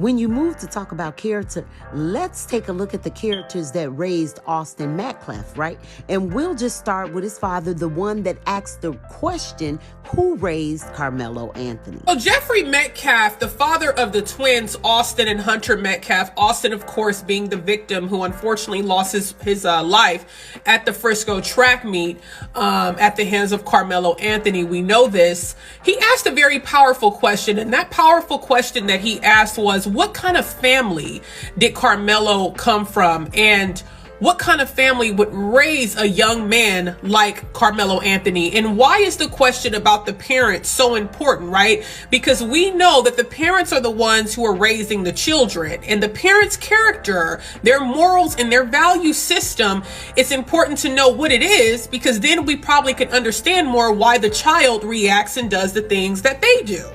When you move to talk about character, let's take a look at the characters that raised Austin Metcalf, right? And we'll just start with his father, the one that asked the question, who raised Carmelo Anthony? So Jeffrey Metcalf, the father of the twins, Austin and Hunter Metcalf, Austin, of course, being the victim who unfortunately lost his life at the Frisco track meet at the hands of Carmelo Anthony. We know this. He asked a very powerful question, and that powerful question that he asked was, what kind of family did Carmelo come from? And what kind of family would raise a young man like Carmelo Anthony? And why is the question about the parents so important, right? Because we know that the parents are the ones who are raising the children, and the parents' character, their morals and their value system, it's important to know what it is, because then we probably can understand more why the child reacts and does the things that they do.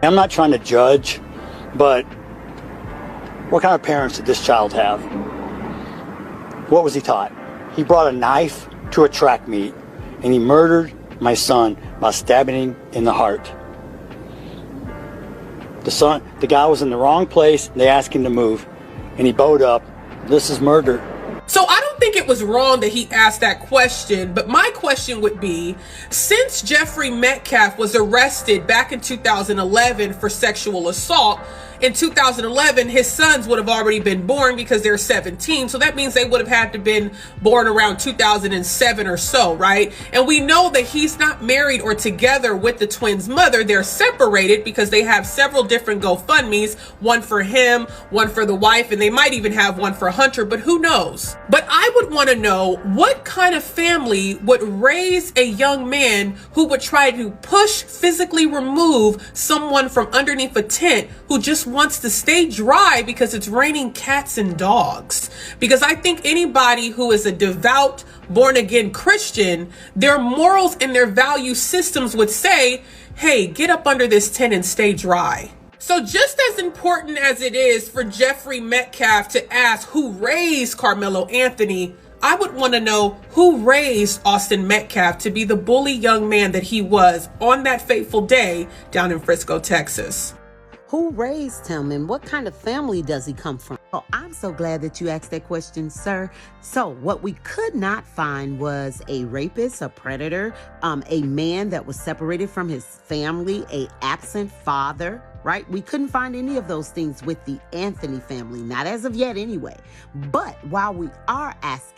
I'm not trying to judge, but what kind of parents did this child have? What was he taught? He brought a knife to a track meet and he murdered my son by stabbing him in the heart. The guy was in the wrong place. They asked him to move and he bowed up. This is murder. So I don't think it was wrong that he asked that question, but my question would be, since Jeffrey Metcalf was arrested back in 2011 for sexual assault, in 2011, his sons would have already been born because they're 17. So that means they would have had to been born around 2007 or so, right? And we know that he's not married or together with the twins' mother. They're separated because they have several different GoFundMes, one for him, one for the wife, and they might even have one for Hunter, but who knows? But I would want to know what kind of family would raise a young man who would try to push, physically remove someone from underneath a tent who just wants to stay dry because it's raining cats and dogs. Because I think anybody who is a devout, born-again Christian, their morals and their value systems would say, hey, get up under this tent and stay dry. So just as important as it is for Jeffrey Metcalf to ask who raised Carmelo Anthony, I would want to know who raised Austin Metcalf to be the bully young man that he was on that fateful day down in Frisco, Texas. Who raised him and what kind of family does he come from? Oh, I'm so glad that you asked that question, sir. So what we could not find was a rapist, a predator, a man that was separated from his family, a absent father, right? We couldn't find any of those things with the Anthony family, not as of yet anyway. But while we are asking